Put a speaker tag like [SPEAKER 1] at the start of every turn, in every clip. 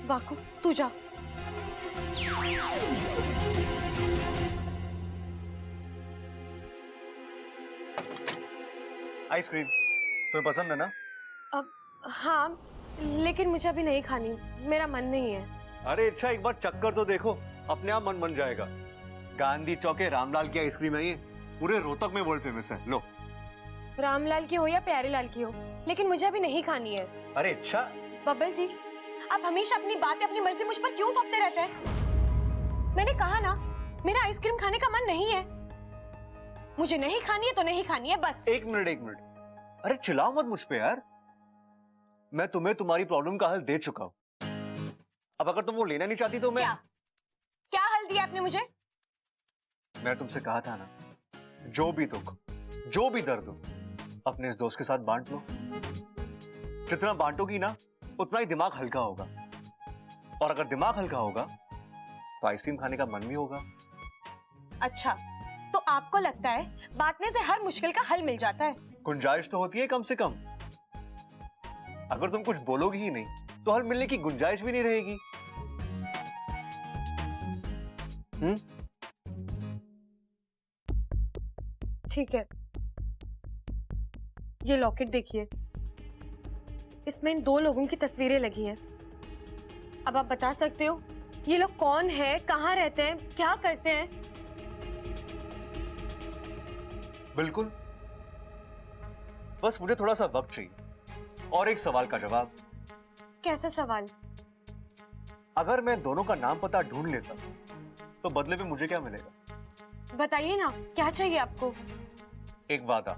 [SPEAKER 1] वाकू तू जा।
[SPEAKER 2] आइसक्रीम तुम्हें पसंद है ना?
[SPEAKER 1] अब हाँ, लेकिन मुझे अभी नहीं खानी, मेरा मन नहीं है।
[SPEAKER 2] अरे अच्छा, एक बार चक्कर तो देखो, अपने आप मन बन जाएगा। गांधी चौक के रामलाल की आइसक्रीम है ये, पूरे रोहतक में वर्ल्ड फेमस है। लो।
[SPEAKER 1] रामलाल की हो या प्यारेलाल की हो, लेकिन मुझे अभी नहीं खानी है।
[SPEAKER 2] अरे अच्छा।
[SPEAKER 1] बब्बल जी, आप हमेशा अपनी बातें अपनी मर्जी मुझ पर क्यों थोपते रहते हैं? मैंने कहा ना, मेरा आइसक्रीम खाने का मन नहीं है। मुझे नहीं खानी है तो नहीं खानी है, बस।
[SPEAKER 2] एक मिनट। अरे चिल्लाओ मत मुझ पे यार। मैं तुम्हें तुम्हारी प्रॉब्लम का हल दे चुका हूं। अब अगर तुम वो लेना नहीं चाहती तो मैं
[SPEAKER 1] क्या हल दिया आपने मुझे?
[SPEAKER 2] मैं तुमसे कहा था ना, जो भी दुख, जो भी दर्द हो, अपने इस दोस्त के साथ बांट लो। जितना बांटोगी ना, उतना ही दिमाग हल्का होगा। और अगर दिमाग हल्का होगा तो आइसक्रीम खाने का मन भी होगा।
[SPEAKER 1] अच्छा, तो आपको लगता है बांटने से हर मुश्किल का हल मिल जाता है?
[SPEAKER 2] गुंजाइश तो होती है कम से कम। अगर तुम कुछ बोलोगी ही नहीं तो हल मिलने की गुंजाइश भी नहीं रहेगी।
[SPEAKER 1] ठीक है, ये लॉकेट देखिए, इसमें इन दो लोगों की तस्वीरें लगी हैं। अब आप बता सकते हो ये लोग कौन है, कहाँ रहते हैं, क्या करते हैं?
[SPEAKER 2] बिल्कुल, बस मुझे थोड़ा सा वक्त चाहिए और एक सवाल का जवाब।
[SPEAKER 1] कैसा सवाल?
[SPEAKER 2] अगर मैं दोनों का नाम पता ढूंढ लेता तो बदले में मुझे क्या मिलेगा?
[SPEAKER 1] बताइए ना, क्या चाहिए आपको?
[SPEAKER 2] एक वादा।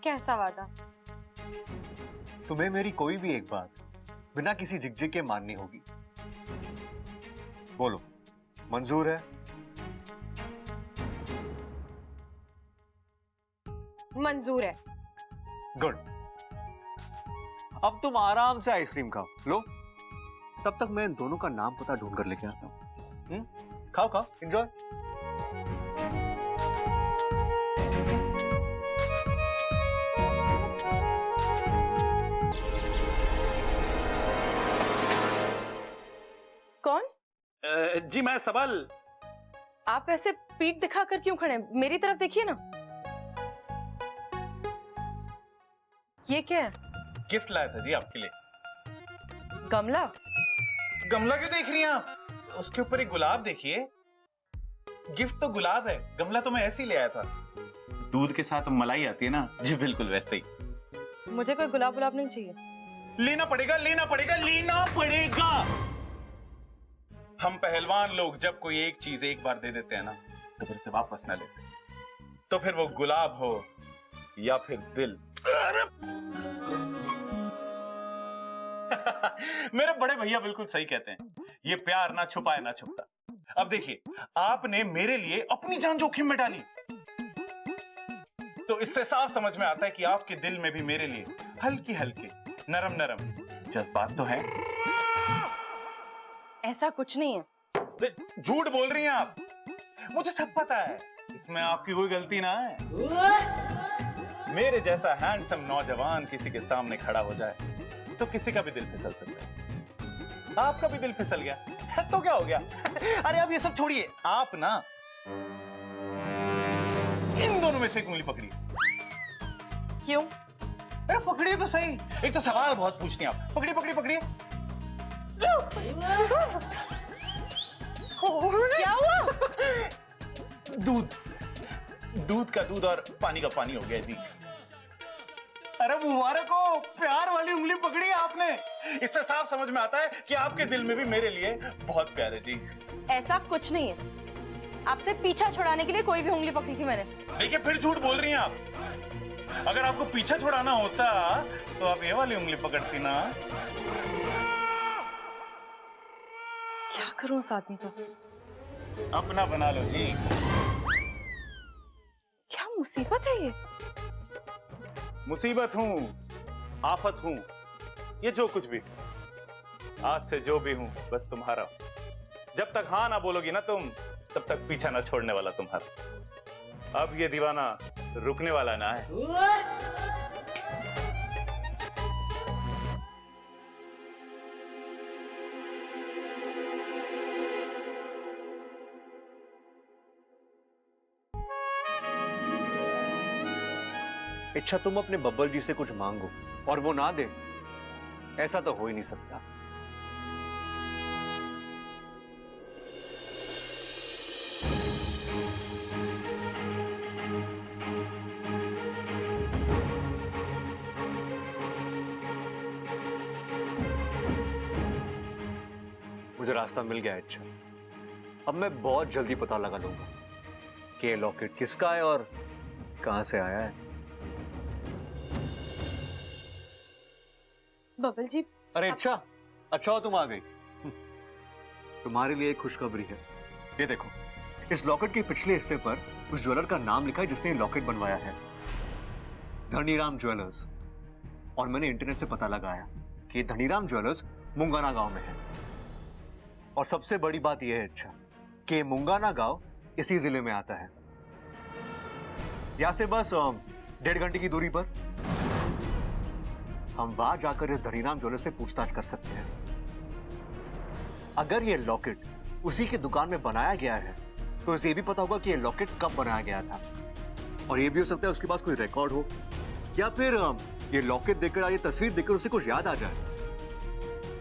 [SPEAKER 1] कैसा वादा?
[SPEAKER 2] तुम्हें मेरी कोई भी एक बात बिना किसी झिकझिक के माननी होगी। बोलो, मंजूर है?
[SPEAKER 1] मंजूर है।
[SPEAKER 2] गुड। अब तुम आराम से आइसक्रीम खाओ। लो, तब तक मैं इन दोनों का नाम पता ढूंढ कर लेके आता हूं। खाओ खाओ, एंजॉय।
[SPEAKER 3] कौन?
[SPEAKER 4] जी मैं सबल।
[SPEAKER 3] आप ऐसे पीठ दिखाकर क्यों खड़े हैं? मेरी तरफ देखिए ना। ये क्या है?
[SPEAKER 4] गिफ्ट लाया था जी आपके लिए।
[SPEAKER 3] गमला?
[SPEAKER 4] गमला क्यों देख रही हैं आप? उसके ऊपर एक गुलाब देखिए। गिफ्ट तो गुलाब है, गमला तो मैं ऐसे ही ले आया था। दूध के साथ मलाई आती है ना जी, बिल्कुल वैसे ही।
[SPEAKER 3] मुझे कोई गुलाब गुलाब नहीं चाहिए।
[SPEAKER 4] लेना पड़ेगा, लेना पड़ेगा, लेना पड़ेगा। हम पहलवान लोग जब कोई एक चीज एक बार दे देते हैं ना, तो फिर से वापस ना लेते। तो फिर वो गुलाब हो या फिर दिल। मेरे बड़े भैया बिल्कुल सही कहते हैं, ये प्यार ना छुपाए ना छुपता। अब देखिए, आपने मेरे लिए अपनी जान जोखिम में डाली, तो इससे साफ समझ में आता है कि आपके दिल में भी मेरे लिए हल्की हल्के नरम नरम जज्बात तो हैं।
[SPEAKER 3] ऐसा कुछ नहीं है।
[SPEAKER 4] झूठ बोल रही हैं आप, मुझे सब पता है, इसमें आपकी कोई गलती ना है। मेरे जैसा हैंडसम नौजवान किसी के सामने खड़ा हो जाए तो किसी का भी दिल फिसल सकता है। आपका भी दिल फिसल गया तो क्या हो गया? अरे अब ये सब छोड़िए, आप ना इन दोनों में से एक उंगली पकड़िए।
[SPEAKER 3] क्यों?
[SPEAKER 4] अरे पकड़िए तो सही, एक तो सवाल बहुत पूछती हैं आप। पकड़िए पकड़िए पकड़िए।
[SPEAKER 3] क्या हुआ?
[SPEAKER 4] दूध का दूध और पानी का पानी हो गया जी। अरे मुबारक हो, प्यार वाली उंगली पकड़ी है आपने। इससे साफ समझ में आता है कि आपके दिल में भी मेरे लिए बहुत प्यार है जी।
[SPEAKER 3] ऐसा कुछ नहीं है, आपसे पीछा छुड़ाने के लिए कोई भी उंगली पकड़ी थी मैंने।
[SPEAKER 4] देखिए, फिर झूठ बोल रही हैं आप। अगर आपको पीछा छुड़ाना होता तो आप ये वाली उंगली पकड़ती ना।
[SPEAKER 3] क्या करूं उस आदमी को?
[SPEAKER 4] अपना बना लो जी।
[SPEAKER 3] क्या मुसीबत है ये?
[SPEAKER 4] मुसीबत हूं, आफत हूं, ये जो कुछ भी, आज से जो भी हूं बस तुम्हारा। जब तक हाँ ना बोलोगी ना तुम, तब तक पीछा ना छोड़ने वाला तुम्हारा। अब ये दीवाना रुकने वाला ना है।
[SPEAKER 2] इच्छा तुम अपने बब्बल जी से कुछ मांगो और वो ना दे, ऐसा तो हो ही नहीं सकता। मुझे रास्ता मिल गया है इच्छा। अब मैं बहुत जल्दी पता लगा लूंगा कि ये लॉकेट किसका है और कहां से आया है।
[SPEAKER 1] बबल जी,
[SPEAKER 2] अरे इच्छा, अच्छा हो तुम आ गई। तुम्हारे लिए एक खुशखबरी है। ये देखो, इस लॉकेट के पिछले हिस्से पर उस ज्वेलर का नाम लिखा है जिसने ये लॉकेट बनवाया है, धनीराम ज्वेलर्स। और मैंने इंटरनेट से पता लगाया कि धनीराम ज्वेलर्स मुंगाना गांव में है। और सबसे बड़ी बात यह है इच्छा कि मुंगाना गांव इसी जिले में आता है, यहां से बस 1.5 घंटे की दूरी पर। हम वहां जाकर इस धनीराम ज्वेलर से पूछताछ कर सकते हैं। अगर यह लॉकेट उसी की दुकान में बनाया गया है तो इसे भी पता होगा कि यह लॉकेट कब बनाया गया था। और यह भी हो सकता है उसके पास कोई रिकॉर्ड हो, या फिर ये लॉकेट देखकर, ये तस्वीर देखकर उसे कुछ याद आ जाए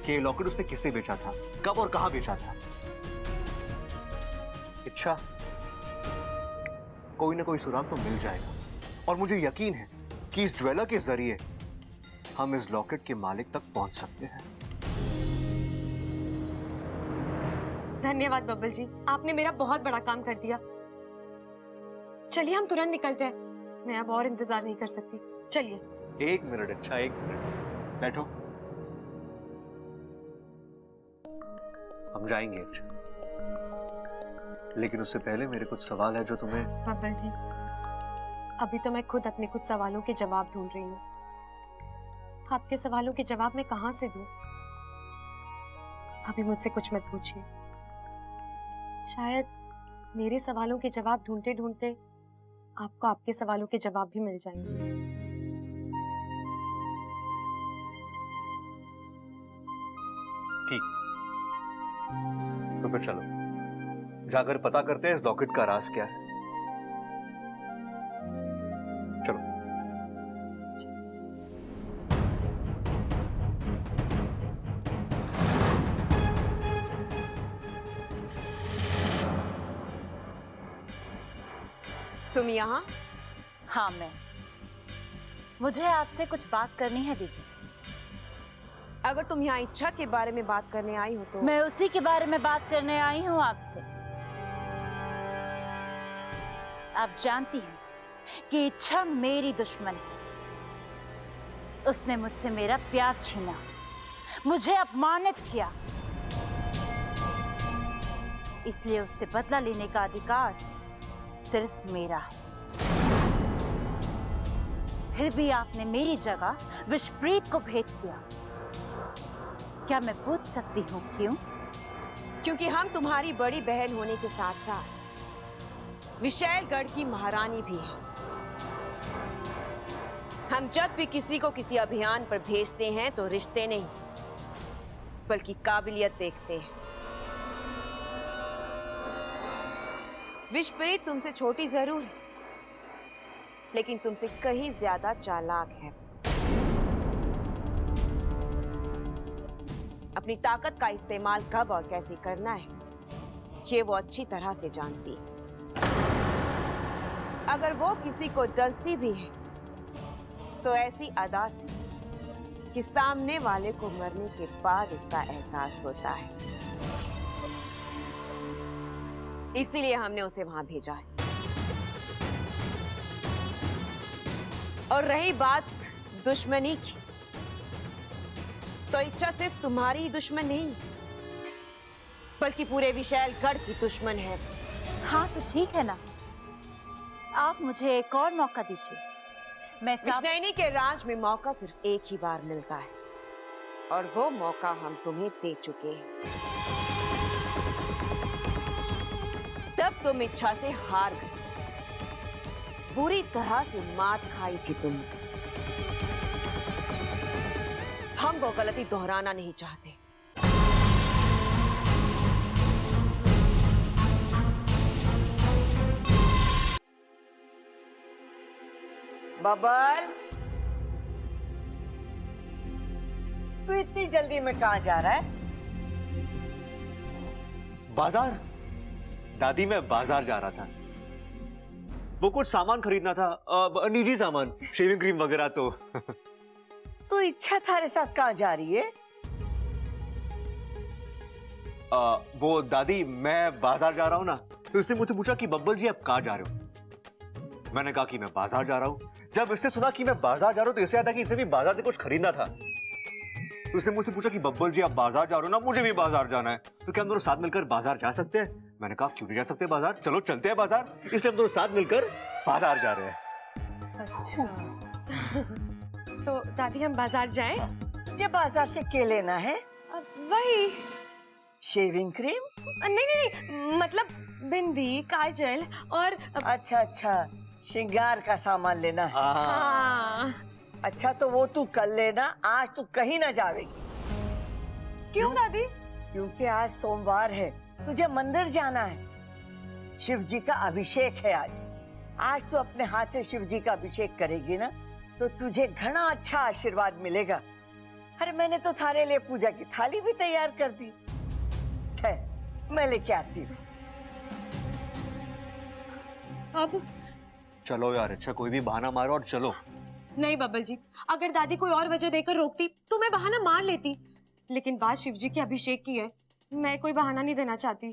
[SPEAKER 2] कि ये लॉकेट उसने किससे बेचा था, कब और कहां बेचा था। इच्छा, कोई ना कोई सुराग तो मिल जाएगा और मुझे यकीन है कि इस ज्वेलर के जरिए हम इस लॉकेट के मालिक तक पहुंच सकते हैं।
[SPEAKER 1] धन्यवाद बबल जी, आपने मेरा बहुत बड़ा काम कर दिया। चलिए हम तुरंत निकलते हैं, मैं अब और इंतजार नहीं कर सकती। चलिए।
[SPEAKER 2] 1 मिनट इच्छा, 1 मिनट बैठो। हम जाएंगे इच्छा, लेकिन उससे पहले मेरे कुछ सवाल है जो तुम्हें।
[SPEAKER 1] बबल जी, अभी तो मैं खुद अपने कुछ सवालों के जवाब ढूंढ रही हूँ। आपके सवालों के जवाब मैं कहां से दूं? अभी मुझसे कुछ मत पूछिए। शायद मेरे सवालों के जवाब ढूंढते ढूंढते आपको आपके सवालों के जवाब भी मिल जाएंगे।
[SPEAKER 2] ठीक, तो फिर चलो जाकर पता करते हैं इस लॉकेट का राज क्या है। चलो।
[SPEAKER 3] तुम यहाँ? हाँ, मुझे आपसे कुछ बात करनी है दीदी।
[SPEAKER 5] अगर तुम यहाँ इच्छा के बारे में बात करने आई हो तो
[SPEAKER 3] मैं उसी के बारे में बात करने आई हूँ आपसे। आप जानती हैं कि इच्छा मेरी दुश्मन है। उसने मुझसे मेरा प्यार छीना, मुझे अपमानित किया, इसलिए उससे बदला लेने का अधिकार सिर्फ मेरा है। फिर भी आपने मेरी जगह विशप्रीत को भेज दिया। क्या मैं पूछ सकती हूँ क्यों?
[SPEAKER 5] क्योंकि हम तुम्हारी बड़ी बहन होने के साथ साथ विशैलगढ़ की महारानी भी हैं। हम जब भी किसी को किसी अभियान पर भेजते हैं तो रिश्ते नहीं बल्कि काबिलियत देखते हैं। विशप्रीत तुमसे छोटी जरूर है, लेकिन तुमसे कहीं ज्यादा चालाक है। अपनी ताकत का इस्तेमाल कब और कैसे करना है, ये वो अच्छी तरह से जानती है। अगर वो किसी को डसती भी है, तो ऐसी अदा से कि सामने वाले को मरने के बाद इसका एहसास होता है। इसीलिए हमने उसे वहां भेजा है। और रही बात दुश्मनी की, तो इच्छा सिर्फ तुम्हारी ही दुश्मन नहीं बल्कि पूरे विशैलगढ़ की दुश्मन है।
[SPEAKER 3] हाँ तो ठीक है ना, आप मुझे एक और मौका दीजिए। मैं
[SPEAKER 5] विष्णुनी के राज में मौका सिर्फ एक ही बार मिलता है और वो मौका हम तुम्हें दे चुके हैं। तब तुम इच्छा से हार गए, बुरी तरह से मात खाई थी तुम। हम वो गलती दोहराना नहीं चाहते।
[SPEAKER 6] बबल, तू इतनी जल्दी में कहाँ जा रहा है?
[SPEAKER 2] बाजार। दादी मैं बाजार जा रहा था, वो कुछ सामान खरीदना था, निजी सामान, शेविंग क्रीम वगैरह। तो
[SPEAKER 6] तू इच्छा थारे साथ कहाँ जा रही है?
[SPEAKER 2] वो दादी मैं बाजार जा रहा हूँ ना, तो इसने मुझसे पूछा कि बब्बल जी आप कहाँ जा रहे हो। मैंने कहा कि मैं बाजार जा रहा हूँ। जब इसने सुना कि मैं बाजार जा रहा हूँ तो इसे याद था कि इसे भी बाजार से कुछ खरीदना था। तो उसने मुझसे पूछा कि बब्बल जी आप बाजार जा रहे हो ना, मुझे भी बाजार जाना है, तो क्या हम दोनों साथ मिलकर बाजार जा सकते हैं? मैंने कहा क्यों नहीं जा सकते बाजार, चलो चलते हैं बाजार। इसलिए हम दोनों साथ मिलकर बाजार जा रहे हैं।
[SPEAKER 6] अच्छा,
[SPEAKER 1] तो दादी हम बाजार जाएं?
[SPEAKER 6] मुझे बाजार से क्या लेना है?
[SPEAKER 1] वही।
[SPEAKER 6] Shaving cream?
[SPEAKER 1] नहीं नहीं नहीं, मतलब बिंदी, काजल और
[SPEAKER 6] अच्छा अच्छा, श्रृंगार का सामान लेना है।
[SPEAKER 1] हाँ।
[SPEAKER 6] अच्छा तो वो तू कल लेना, आज तू कहीं ना जावेगी।
[SPEAKER 1] क्यों दादी?
[SPEAKER 6] क्योंकि आज सोमवार है, तुझे मंदिर जाना है। शिव जी का अभिषेक है आज। आज तू अपने हाथ से शिव जी का अभिषेक करेगी ना, तो तुझे घना अच्छा आशीर्वाद मिलेगा। अरे मैंने तो थारे लिए पूजा की थाली भी तैयार कर दी है, मैं लेके आती हूँ।
[SPEAKER 1] अब
[SPEAKER 2] चलो यार, अच्छा कोई भी बहाना मारो और चलो।
[SPEAKER 1] नहीं बब्बल जी, अगर दादी कोई और वजह देकर रोकती तो मैं बहाना मार लेती, लेकिन बात शिव जी के अभिषेक की है, मैं कोई बहाना नहीं देना चाहती।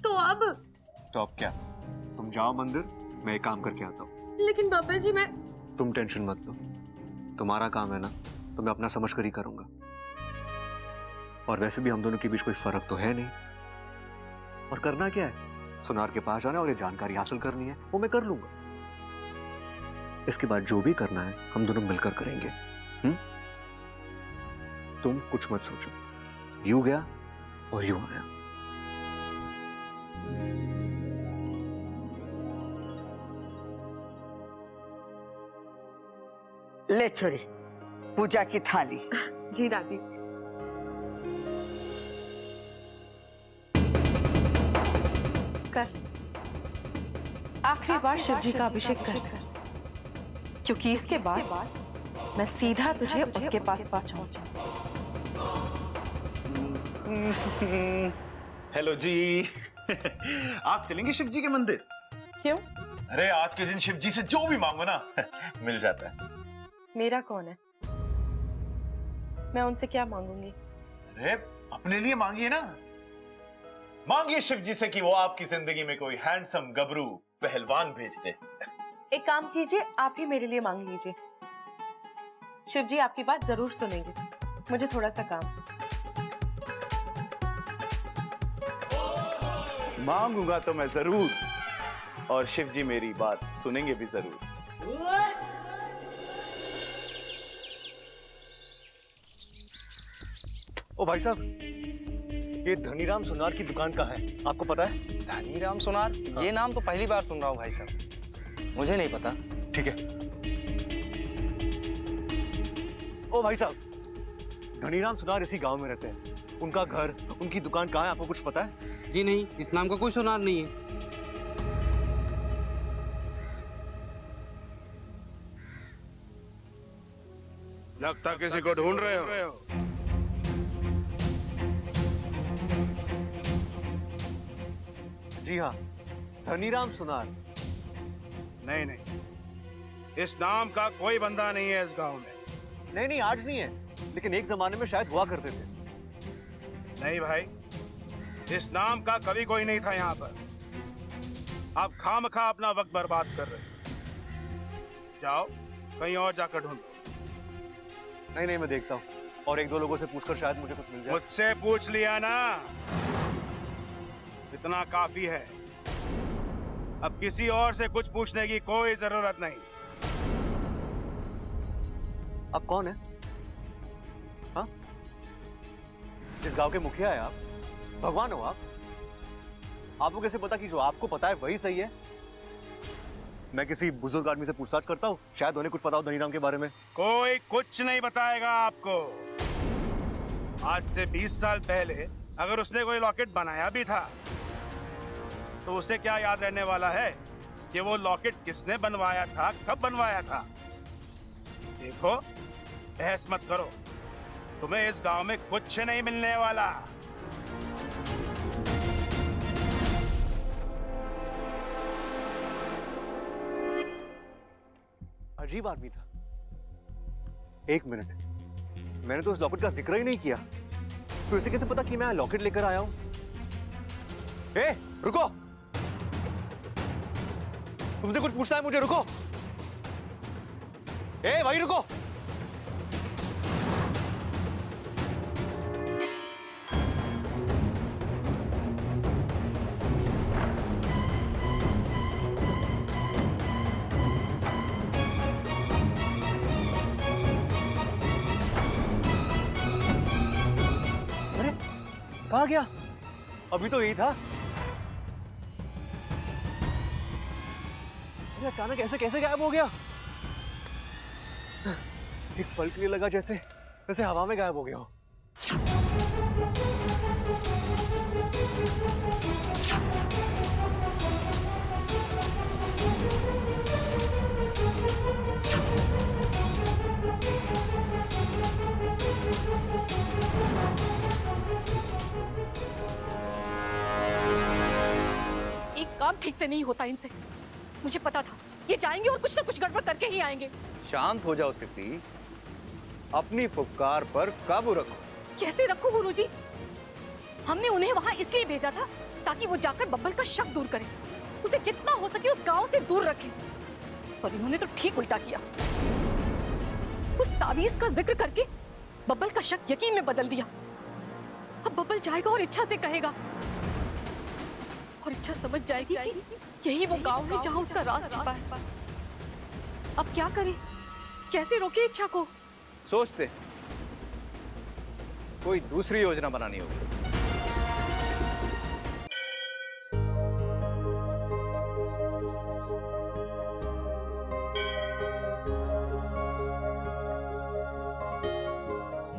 [SPEAKER 1] तो अब
[SPEAKER 2] क्या, तुम जाओ मंदिर, मैं एक काम करके आता हूँ।
[SPEAKER 1] लेकिन बब्बल जी मैं
[SPEAKER 2] तुम टेंशन मत लो, तुम्हारा काम है ना, तो मैं अपना समझ कर ही करूंगा। और वैसे भी हम दोनों के बीच कोई फर्क तो है नहीं, और करना क्या है, सुनार के पास जाना और ये जानकारी हासिल करनी है, वो मैं कर लूंगा। इसके बाद जो भी करना है हम दोनों मिलकर करेंगे। तुम कुछ मत सोचो, यूं गया और यूं आया।
[SPEAKER 6] ले छोरी, पूजा की थाली।
[SPEAKER 1] जी दादी।
[SPEAKER 7] कर आखिरी बार शिव जी का अभिषेक कर, क्योंकि इसके बाद मैं सीधा तुझे उनके पास पहुंचाऊंगा।
[SPEAKER 4] हेलो जी। आप चलेंगे शिव जी के मंदिर?
[SPEAKER 7] क्यों?
[SPEAKER 4] अरे आज के दिन शिव जी से जो भी मांगो ना मिल जाता है।
[SPEAKER 7] मेरा कौन है? मैं उनसे क्या मांगूंगी?
[SPEAKER 4] अरे अपने लिए मांगिए ना, मांगिए शिव जी से कि वो आपकी जिंदगी में कोई हैंडसम गबरू पहलवान भेज दे।
[SPEAKER 7] एक काम कीजिए, आप ही मेरे लिए मांग लीजिए। शिव जी आपकी बात जरूर सुनेंगे। मुझे थोड़ा सा काम।
[SPEAKER 4] मांगूंगा तो मैं जरूर, और शिव जी मेरी बात सुनेंगे भी जरूर।
[SPEAKER 2] ओ भाई साहब, ये धनीराम सुनार की दुकान का है, आपको पता है?
[SPEAKER 8] धनीराम सुनार? ये नाम तो पहली बार सुन रहा हूँ भाई साहब, मुझे नहीं पता।
[SPEAKER 2] ठीक है। ओ भाई साहब, धनीराम सुनार इसी गांव में रहते हैं। उनका घर, उनकी दुकान कहाँ है, आपको कुछ पता है?
[SPEAKER 8] जी नहीं, इस नाम का कोई सुनार नहीं है।
[SPEAKER 9] लगता किसी को ढूंढ रहे हो।
[SPEAKER 2] जी हाँ, धनीराम सुनार।
[SPEAKER 9] नहीं नहीं, इस नाम का कोई बंदा नहीं है इस गांव में।
[SPEAKER 2] नहीं नहीं, आज नहीं है, लेकिन एक जमाने में शायद हुआ करते थे।
[SPEAKER 9] नहीं भाई, इस नाम का कभी कोई नहीं था यहाँ पर। आप खामखा अपना वक्त बर्बाद कर रहे हो। जाओ कहीं और जाकर ढूंढो।
[SPEAKER 2] नहीं नहीं, मैं देखता हूँ, और एक दो लोगों से पूछकर शायद मुझे कुछ मिल जाए।
[SPEAKER 9] मुझसे पूछ लिया ना, इतना काफी है। अब किसी और से कुछ पूछने की कोई जरूरत नहीं।
[SPEAKER 2] आप कौन है? हाँ? इस गांव के मुखिया है आप? भगवान हो आप? आपको कैसे पता कि जो आपको पता है वही सही है? मैं किसी बुजुर्ग आदमी से पूछताछ करता हूँ, शायद उन्हें कुछ पता हो धनीराम के बारे में।
[SPEAKER 9] कोई कुछ नहीं बताएगा आपको। आज से 20 साल पहले अगर उसने कोई लॉकेट बनाया भी था तो उसे क्या याद रहने वाला है कि वो लॉकेट किसने बनवाया था, कब बनवाया था। देखो, बहस मत करो, तुम्हें इस गांव में कुछ नहीं मिलने वाला।
[SPEAKER 2] अजीब आदमी था। एक मिनट, मैंने तो उस लॉकेट का जिक्र ही नहीं किया, तो इसे कैसे पता कि मैं लॉकेट लेकर आया हूं? ए, रुको, तुमसे कुछ पूछना है मुझे, रुको। ए भाई रुको। अरे कहाँ गया? अभी तो यही था। अरे अचानक ऐसे कैसे गायब हो गया? एक पल के लिए लगा जैसे जैसे हवा में गायब हो गया हो।
[SPEAKER 1] एक काम ठीक से नहीं होता इनसे। मुझे पता था ये जाएंगे और कुछ ना कुछ गड़बड़ करके ही आएंगे।
[SPEAKER 10] शांत हो जाओ सिप्पी, अपनी पुकार पर काबू रखो।
[SPEAKER 1] कैसे रखूं गुरुजी? हमने उन्हें वहां इसलिए भेजा था ताकि वो जाकर बब्बल का शक दूर करे, उसे जितना हो सके उस गांव से दूर रखे। पर इन्होंने तो ठीक उल्टा किया। उस ताबीज का जिक्र करके बब्बल का शक यकीन में बदल दिया। अब बब्बल जाएगा और इच्छा से कहेगा, और इच्छा समझ जाएगी कि यही वो गांव है जहां उसका राज छिपा है। अब क्या करें? कैसे रोके इच्छा को?
[SPEAKER 10] सोचते कोई दूसरी योजना बनानी होगी।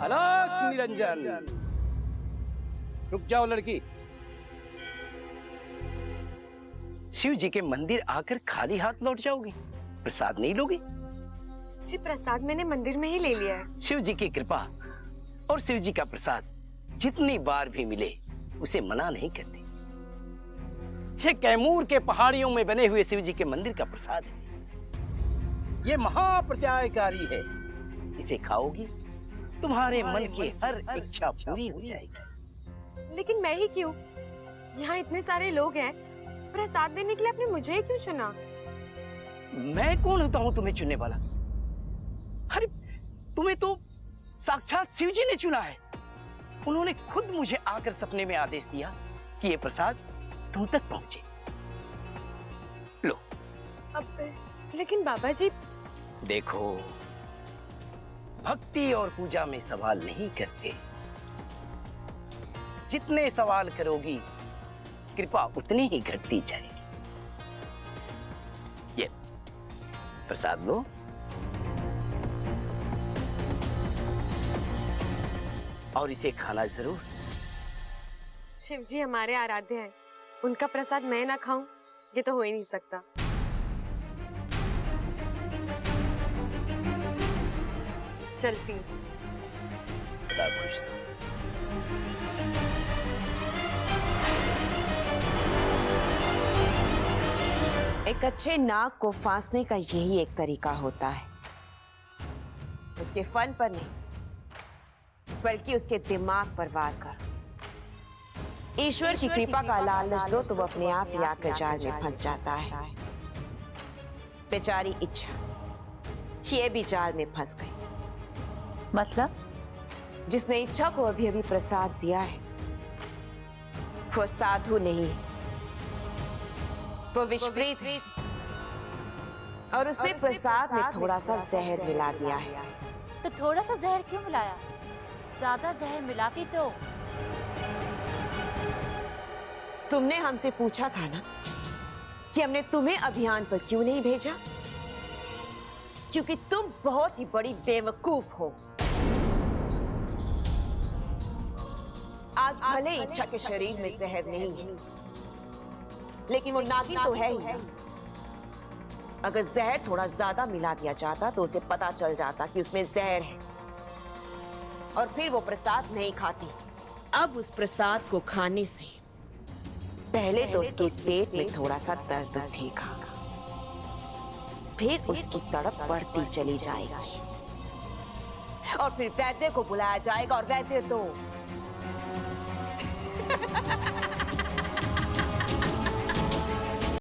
[SPEAKER 10] अलग निरंजन, रुक जाओ लड़की।
[SPEAKER 11] शिव जी के मंदिर आकर खाली हाथ लौट जाओगी? प्रसाद नहीं लोगी?
[SPEAKER 1] जी प्रसाद मैंने मंदिर में ही ले लिया है।
[SPEAKER 11] शिव जी की कृपा और शिव जी का प्रसाद जितनी बार भी मिले उसे मना नहीं करते। ये कैमूर के पहाड़ियों में बने हुए शिव जी के मंदिर का प्रसाद है। ये महाप्रत्यायकारी है। इसे खाओगी तुम्हारे मन की हर इच्छा पूरी हो जाएगी।
[SPEAKER 1] लेकिन मैं ही क्यों? यहाँ इतने सारे लोग हैं, प्रसाद देने के लिए आपने मुझे ही क्यों चुना?
[SPEAKER 11] मैं कौन होता हूँ तुम्हें चुनने वाला? अरे तुम्हें तो साक्षात शिव जी ने चुना है। उन्होंने खुद मुझे आकर सपने में आदेश दिया कि ये प्रसाद तुम तक पहुंचे। लो।
[SPEAKER 1] अब लेकिन बाबा जी।
[SPEAKER 11] देखो, भक्ति और पूजा में सवाल नहीं करते। जितने सवाल करोगी कृपा उतनी ही घटती जाएगी। ये प्रसाद लो। और इसे खाना जरूर।
[SPEAKER 1] शिव जी हमारे आराध्य हैं, उनका प्रसाद मैं ना खाऊं ये तो हो ही नहीं सकता। चलती हूं।
[SPEAKER 11] सदा खुश रहो।
[SPEAKER 5] एक अच्छे नाग को फांसने का यही एक तरीका होता है। उसके फन पर नहीं बल्कि उसके दिमाग पर वार करो। ईश्वर की कृपा का लालच दो तो वो अपने आप ही आकर जाल में फंस जाता है। बेचारी इच्छा ये भी जाल में फंस गई।
[SPEAKER 3] मतलब?
[SPEAKER 5] जिसने इच्छा को अभी अभी प्रसाद दिया है वो साधु नहीं, वो विषप्रीत है। और उसने प्रसाद में थोड़ा सा जहर मिला दिया है।
[SPEAKER 3] तो थोड़ा सा जहर क्यों मिलाया? ज्यादा जहर मिलाती तो।
[SPEAKER 5] तुमने हमसे पूछा था ना कि हमने तुम्हें अभियान पर क्यों नहीं भेजा? क्योंकि तुम बहुत ही बड़ी बेवकूफ हो। आज भले इच्छा के शरीर में जहर नहीं है, लेकिन वो नागिन तो है ही ना। अगर जहर थोड़ा ज्यादा मिला दिया जाता तो उसे पता चल जाता कि उसमें जहर है, और फिर वो प्रसाद नहीं खाती। अब उस प्रसाद को खाने से पहले तो उसके पेट में थोड़ा सा दर्द उठेगा, फिर उसकी तड़प बढ़ती चली जाएगी, और फिर वैद्य को बुलाया जाएगा, और वैद्य तो